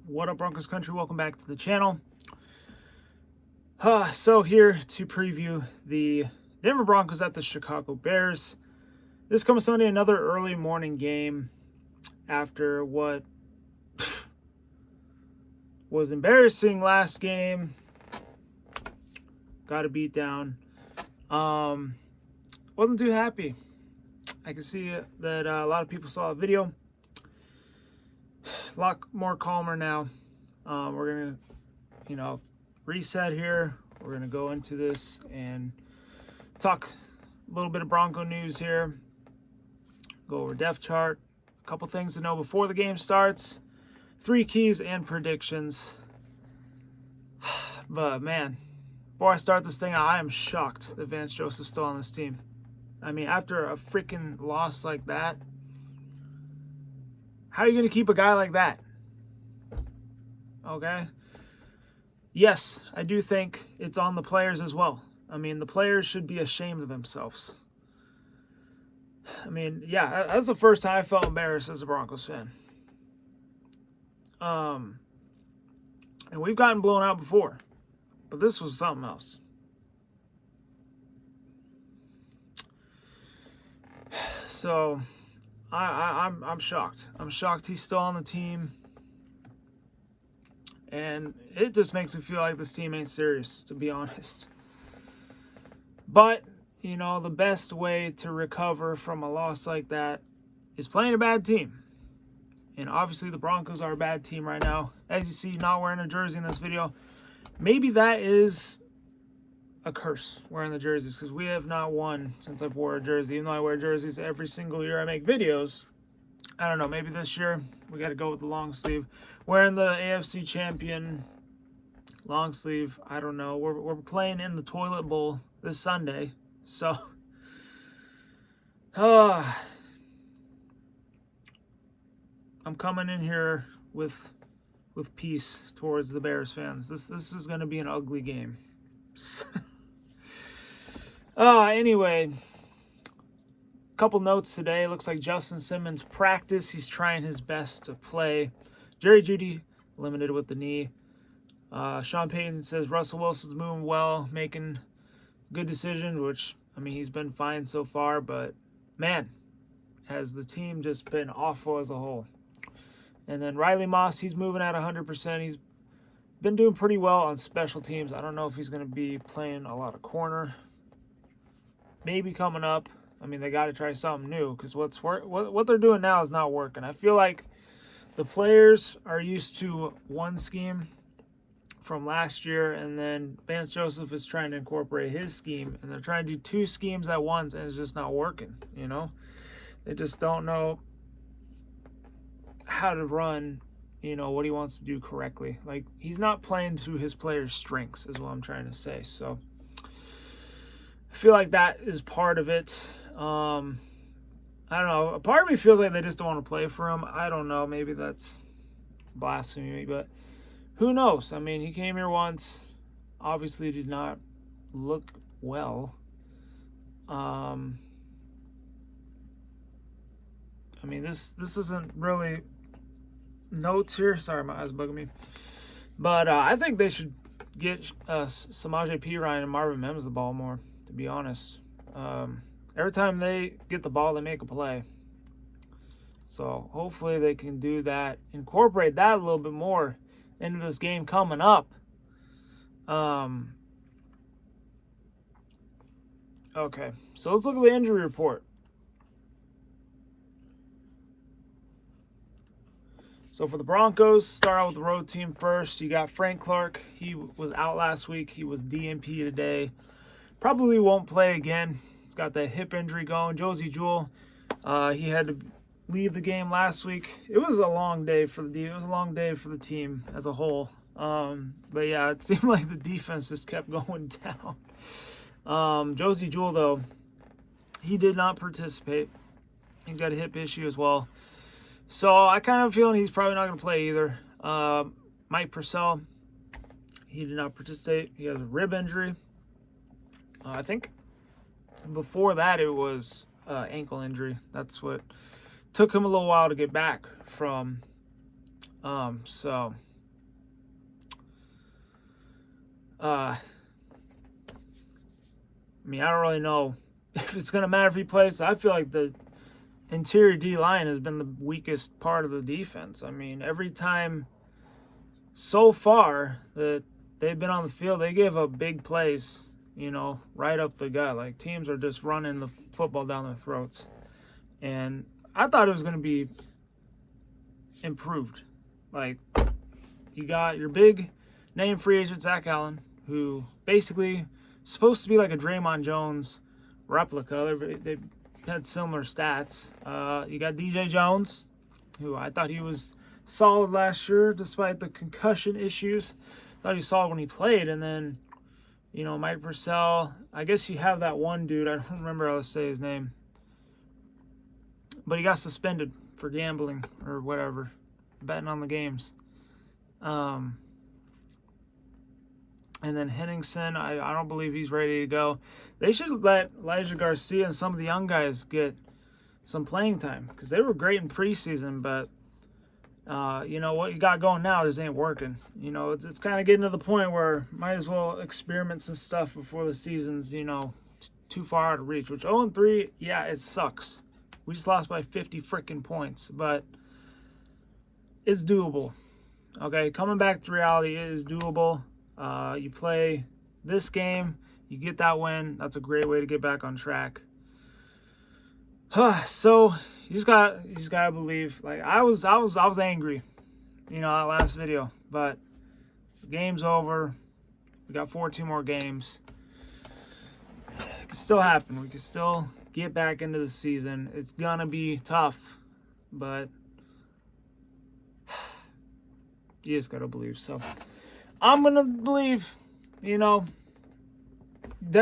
What up, Broncos country? Welcome back to the channel. So here to preview the Denver Broncos at the Chicago Bears. This comes Sunday, another early morning game after what was embarrassing last game. Got a beat down. Wasn't too happy. I can see that a lot of people saw the video. A lot more calmer now. We're gonna, reset here. We're gonna go into this and talk a little bit of Bronco news here. Go over depth chart. A couple things to know before the game starts. 3 keys and predictions. But man, before I start this thing, I am shocked that Vance Joseph's still on this team. I mean, after a freaking loss like that, how are you going to keep a guy like that? Okay? Yes, I do think it's on the players as well. I mean, the players should be ashamed of themselves. I mean, yeah, that's the first time I felt embarrassed as a Broncos fan. And we've gotten blown out before, but this was something else. So I'm shocked. I'm shocked he's still on the team. And it just makes me feel like this team ain't serious, to be honest. But, the best way to recover from a loss like that is playing a bad team. And obviously the Broncos are a bad team right now. As you see, not wearing a jersey in this video. Maybe that is a curse, wearing the jerseys, because we have not won since I've wore a jersey. Even though I wear jerseys every single year I make videos, I don't know, maybe this year we got to go with the long sleeve. Wearing the AFC champion long sleeve, I don't know. We're playing in the toilet bowl this Sunday, so I'm coming in here with peace towards the Bears fans. This is going to be an ugly game. Anyway, couple notes today. Looks like Justin Simmons practice. He's trying his best to play. Jerry Jeudy limited with the knee. Sean Payton says Russell Wilson's moving well, making good decisions, which, I mean, he's been fine so far, but man, has the team just been awful as a whole. And then Riley Moss, he's moving at 100%. He's been doing pretty well on special teams. I don't know if he's going to be playing a lot of corner. Maybe coming up. I mean, they got to try something new, because what they're doing now is not working. I feel like the players are used to one scheme from last year, and then Vance Joseph is trying to incorporate his scheme, and they're trying to do 2 schemes at once, and it's just not working, They just don't know how to run, what he wants to do correctly. Like, he's not playing to his players' strengths, is what I'm trying to say. So I feel like that is part of it. I don't know. A part of me feels like they just don't want to play for him. I don't know. Maybe that's blasphemy, but who knows? I mean, he came here once. Obviously did not look well. I mean, this isn't really notes here. Sorry, my eyes bugging me. But I think they should get Samaje Perine and Marvin Mims the ball more, to be honest. Every time they get the ball, they make a play. So hopefully they can do that, incorporate that a little bit more into this game coming up. Okay, so let's look at the injury report. So for the Broncos, start out with the road team first. You got Frank Clark. He was out last week. He was DNP today. Probably won't play again. He's got that hip injury going. Josie Jewell, he had to leave the game last week. It was a long day for the team as a whole. But yeah, it seemed like the defense just kept going down. Josie Jewell, though, he did not participate. He's got a hip issue as well. So I kind of feeling he's probably not going to play either. Mike Purcell, he did not participate. He has a rib injury. I think before that it was ankle injury. That's what took him a little while to get back from. So I mean, I don't really know if it's going to matter if he plays. I feel like the interior D-line has been the weakest part of the defense. I mean, every time so far that they've been on the field, they give up big plays, right up the gut. Like, teams are just running the football down their throats. And I thought it was going to be improved. Like, you got your big name free agent, Zach Allen, who basically supposed to be like a Draymond Jones replica. They had similar stats. You got DJ Jones, who I thought he was solid last year despite the concussion issues. Thought he was solid when he played. And then, Mike Purcell. I guess you have that one dude. I don't remember how to say his name. But he got suspended for gambling or whatever, betting on the games. And then Henningsen, I don't believe he's ready to go. They should let Elijah Garcia and some of the young guys get some playing time because they were great in preseason, but what you got going now just ain't working. It's kind of getting to the point where might as well experiment some stuff before the season's, too far out of reach. Which 0-3, yeah, it sucks. We just lost by 50 freaking points, but it's doable. Okay, coming back to reality, it is doable. You play this game, you get that win. That's a great way to get back on track. So you just gotta believe. Like I was angry, that last video, but the game's over. We got 14 more games. It can still happen. We can still get back into the season. It's gonna be tough, but you just gotta believe. So I'm gonna believe, they're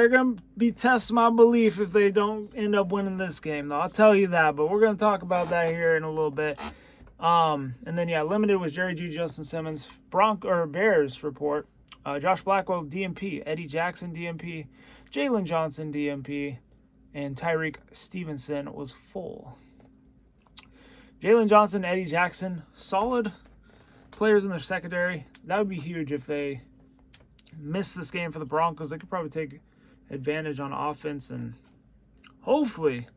gonna be testing my belief if they don't end up winning this game, though. I'll tell you that, but we're gonna talk about that here in a little bit. And then limited was Jerry Jeudy, Justin Simmons, Bears report. Josh Blackwell DMP, Eddie Jackson DMP, Jalen Johnson DMP, and Tyreek Stevenson was full. Jalen Johnson, Eddie Jackson, solid players in their secondary. That would be huge if they miss this game for the Broncos. They could probably take advantage on offense and hopefully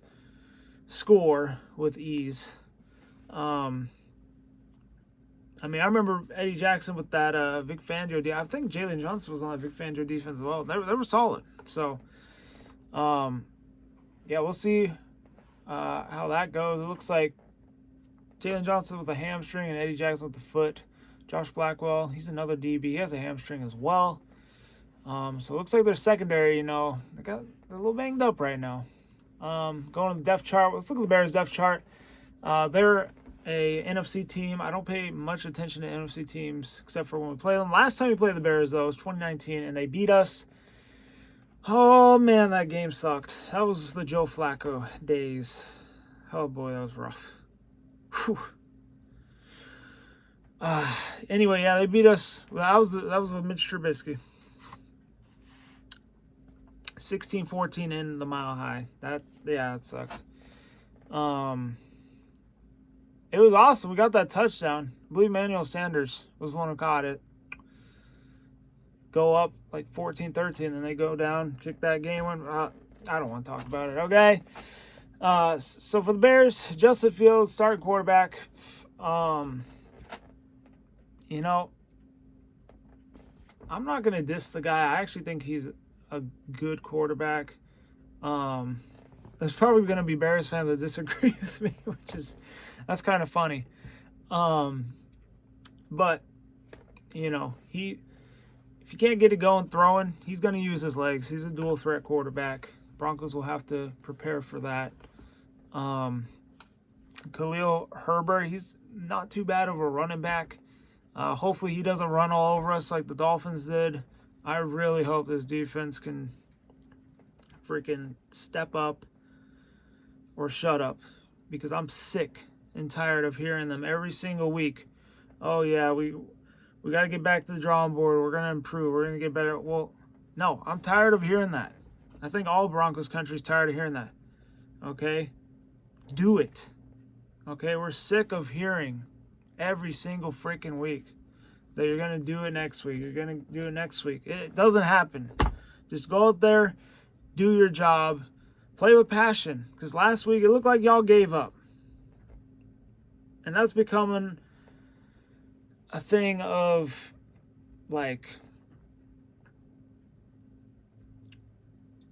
score with ease. I remember Eddie Jackson with that Vic Fangio. I think Jalen Johnson was on that Vic Fangio defense as well. They were solid. So, we'll see how that goes. It looks like Jalen Johnson with a hamstring and Eddie Jackson with the foot. Josh Blackwell, he's another DB. He has a hamstring as well. So it looks like their secondary, they're a little banged up right now. Going to the depth chart. Let's look at the Bears' depth chart. They're a NFC team. I don't pay much attention to NFC teams except for when we play them. Last time we played the Bears, though, was 2019, and they beat us. Oh, man, that game sucked. That was the Joe Flacco days. Oh, boy, that was rough. Whew. Anyway, they beat us. That was with Mitch Trubisky. 16-14 in the Mile High. That sucked. It was awesome. We got that touchdown. I believe Emmanuel Sanders was the one who caught it. Go up like 14-13, and they go down, kick that game win. I don't want to talk about it. Okay. So for the Bears, Justin Fields, starting quarterback. I'm not going to diss the guy. I actually think he's a good quarterback. There's probably going to be Bears fans that disagree with me, that's kind of funny. But, if you can't get it going throwing, he's going to use his legs. He's a dual threat quarterback. Broncos will have to prepare for that. Khalil Herbert, he's not too bad of a running back. Hopefully he doesn't run all over us like the Dolphins did. I really hope this defense can freaking step up or shut up, because I'm sick and tired of hearing them every single week. Oh, yeah, we got to get back to the drawing board. We're going to improve. We're going to get better. Well, no, I'm tired of hearing that. I think all Broncos country is tired of hearing that. Okay? Do it. Okay? We're sick of hearing every single freaking week that you're going to do it next week. You're going to do it next week. It doesn't happen. Just go out there, do your job, play with passion. Because last week it looked like y'all gave up. And that's becoming a thing of, like,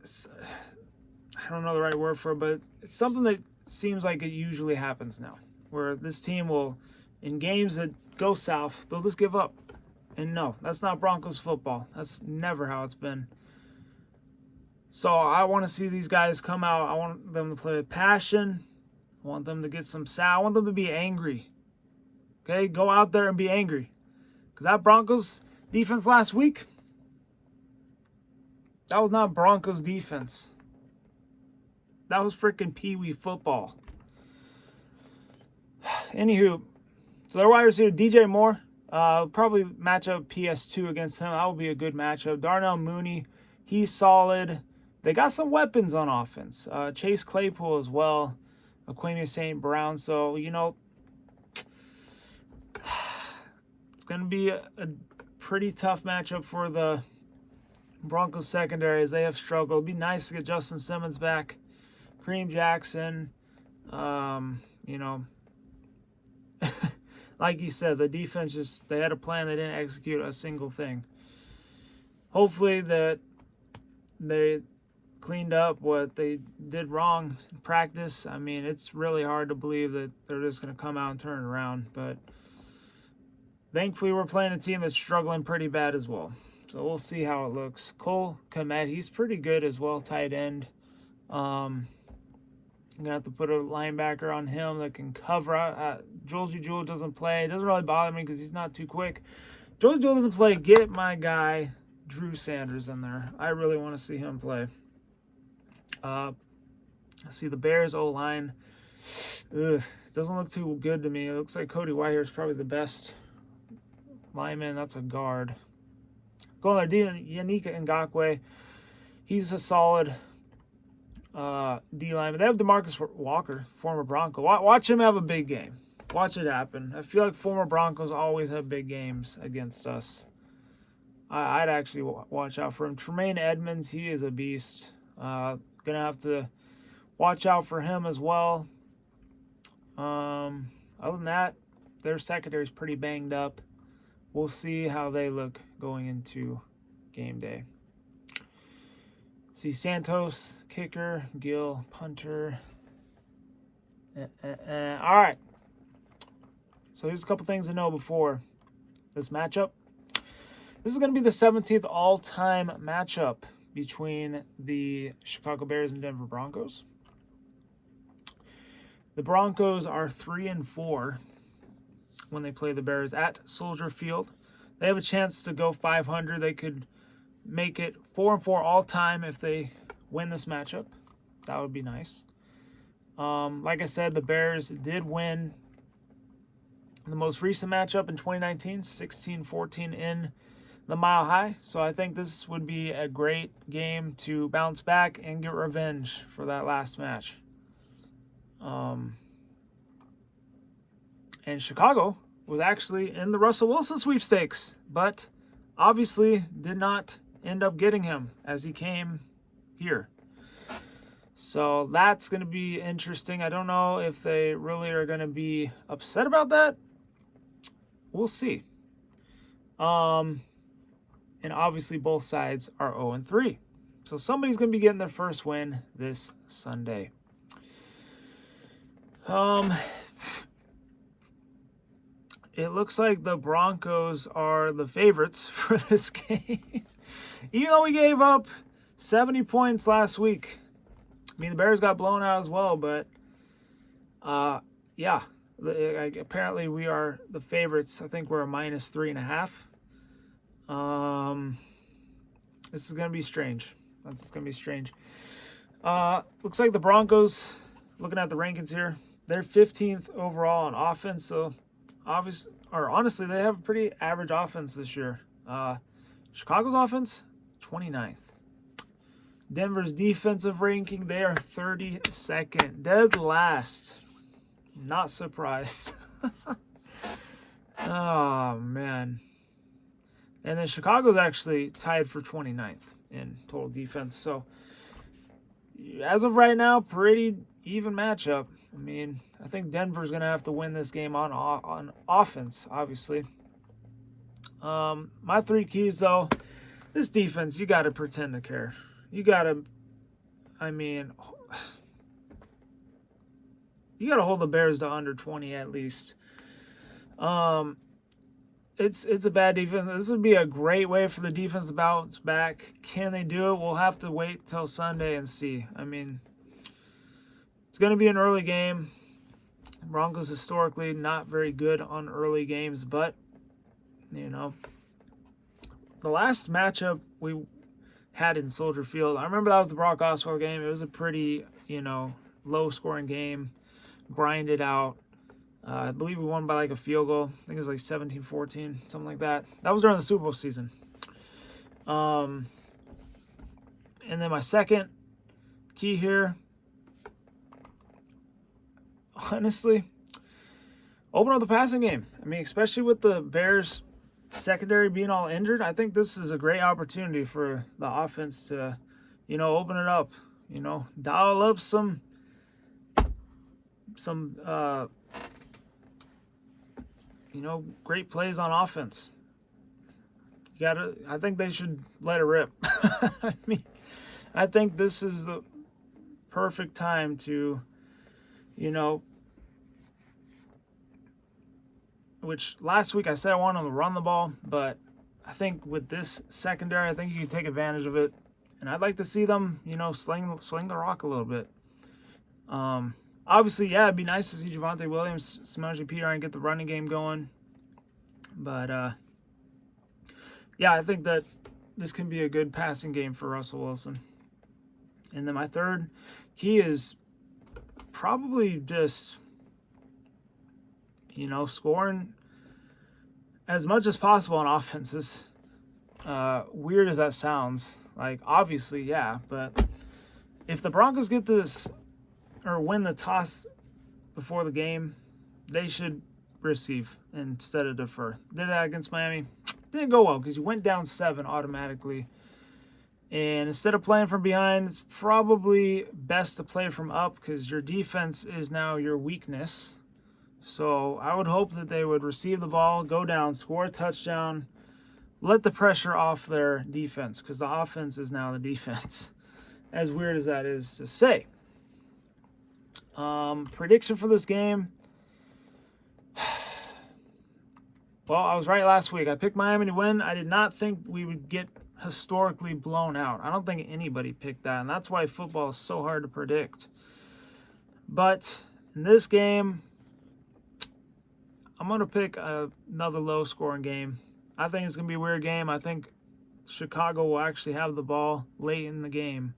I don't know the right word for it, but it's something that seems like it usually happens now, where this team will, in games that go south, they'll just give up. And no, that's not Broncos football. That's never how it's been. So I want to see these guys come out. I want them to play with passion. I want them to get some sound. I want them to be angry. Okay, go out there and be angry. Because that Broncos defense last week, that was not Broncos defense. That was freaking Pee-wee football. Anywho, so their wide receiver, DJ Moore, probably match up PS2 against him. That will be a good matchup. Darnell Mooney, he's solid. They got some weapons on offense. Chase Claypool as well. Aquemia St. Brown. So, you know, it's going to be a pretty tough matchup for the Broncos secondary as they have struggled. It'd be nice to get Justin Simmons back. Kareem Jackson, you know, like you said, the defense just, they had a plan. They didn't execute a single thing. Hopefully that they cleaned up what they did wrong in practice. I mean, it's really hard to believe that they're just going to come out and turn it around. But thankfully, we're playing a team that's struggling pretty bad as well. So we'll see how it looks. Cole Kmet, he's pretty good as well, tight end. I'm going to have to put a linebacker on him that can cover. Jolie Jewell doesn't play. It doesn't really bother me because he's not too quick. Jolie Jewell doesn't play. Get my guy, Drew Sanders, in there. I really want to see him play. See the Bears O-line. Doesn't look too good to me. It looks like Cody Whitehair is probably the best lineman. That's a guard. Going there, Yannick Ngakoue. He's a solid D lineman. They have DeMarcus Walker, former Bronco. Watch him have a big game. Watch it happen. I feel like former Broncos always have big games against us. I'd actually watch out for him. Tremaine Edmonds, he is a beast. Gonna have to watch out for him as well. Other than that, their secondary is pretty banged up. We'll see how they look going into game day. See Santos, kicker, Gill, punter. All right. So here's a couple things to know before this matchup. This is going to be the 17th all-time matchup between the Chicago Bears and Denver Broncos. The Broncos are 3-4 when they play the Bears at Soldier Field. They have a chance to go 500. They could make it 4-4 all-time if they win this matchup. That would be nice. Like I said, the Bears did win the most recent matchup in 2019, 16-14 in the Mile High. So I think this would be a great game to bounce back and get revenge for that last match. And Chicago was actually in the Russell Wilson sweepstakes, but obviously did not end up getting him as he came here. So that's going to be interesting. I don't know if they really are going to be upset about that. We'll see. And obviously both sides are 0-3. So somebody's going to be getting their first win this Sunday. It looks like the Broncos are the favorites for this game. Even though we gave up 70 points last week. I mean, the Bears got blown out as well, but yeah. Apparently we are the favorites. I think we're a -3.5. This is going to be strange. It's going to be strange. Looks like the Broncos, looking at the rankings here, they're 15th overall on offense. So honestly, they have a pretty average offense this year. Chicago's offense, 29th. Denver's defensive ranking, they are 32nd. Dead last. Not surprised. Oh, man. And then Chicago's actually tied for 29th in total defense. So as of right now, pretty even matchup. I mean, I think Denver's going to have to win this game on offense, obviously. My 3 keys, though, this defense, you got to pretend to care. You got to, I mean, you got to hold the Bears to under 20 at least. It's a bad defense. This would be a great way for the defense to bounce back. Can they do it? We'll have to wait till Sunday and see. I mean, it's going to be an early game. Broncos historically not very good on early games, but, you know, the last matchup we had in Soldier Field, I remember that was the Brock Osweiler game. It was a pretty, low-scoring game, grinded out. I believe we won by like a field goal. I think it was like 17-14, something like that. That was during the Super Bowl season. And then my second key here, honestly, open up the passing game. I mean, especially with the Bears secondary being all injured, I think this is a great opportunity for the offense to, open it up. Dial up some great plays on offense. I think they should let it rip. I mean, I think this is the perfect time to, which last week I said I wanted them to run the ball, but I think with this secondary, I think you can take advantage of it. And I'd like to see them, sling the rock a little bit. Obviously, yeah, it'd be nice to see Javonte Williams, Samaje Perine get the running game going. But, yeah, I think that this can be a good passing game for Russell Wilson. And then my third key is probably just, scoring as much as possible on offenses. Weird as that sounds. Like, obviously, yeah, but if the Broncos get this or win the toss before the game, they should receive instead of defer. Did that against Miami. Didn't go well because you went down 7 automatically. And instead of playing from behind, it's probably best to play from up because your defense is now your weakness. So I would hope that they would receive the ball, go down, score a touchdown, let the pressure off their defense because the offense is now the defense. As weird as that is to say. Prediction for this game. Well, I was right last week. I picked Miami to win. I did not think we would get historically blown out. I don't think anybody picked that, and that's why football is so hard to predict. But in this game, I'm going to pick another low-scoring game. I think it's going to be a weird game. I think Chicago will actually have the ball late in the game.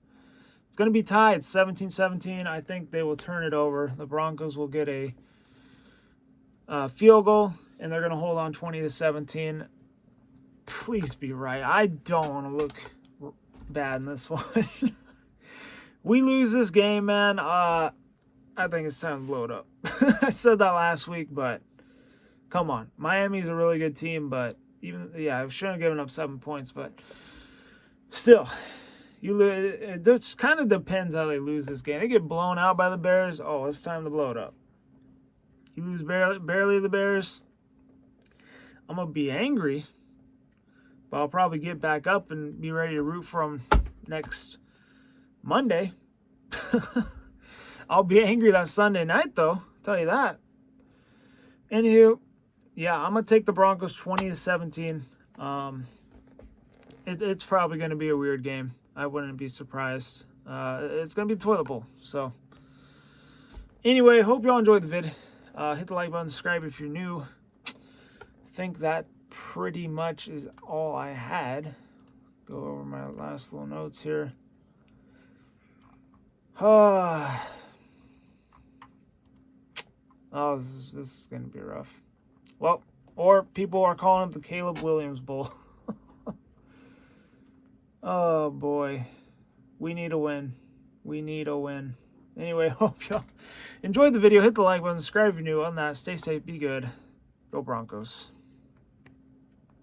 It's going to be tied 17-17. I think they will turn it over. The Broncos will get a field goal, and they're going to hold on 20-17. Please be right. I don't want to look bad in this one. We lose this game, man. I think it's time to blow it up. I said that last week, but come on. Miami's a really good team, but I shouldn't have given up 7 points, but still. It just kind of depends how they lose this game. They get blown out by the Bears. Oh, it's time to blow it up. You lose barely the Bears. I'm going to be angry, but I'll probably get back up and be ready to root for them next Monday. I'll be angry that Sunday night, though. I'll tell you that. Anywho, yeah, I'm going to take the Broncos 20-17. It's probably going to be a weird game. I wouldn't be surprised. It's going to be toilet bowl. So, anyway, hope y'all enjoyed the vid. Hit the like button, subscribe if you're new. I think that pretty much is all I had. Go over my last little notes here. Oh, this is going to be rough. Well, or people are calling it the Caleb Williams Bowl. Oh, boy. We need a win. We need a win. Anyway, hope y'all enjoyed the video. Hit the like button. Subscribe if you're new. On that, stay safe. Be good. Go Broncos.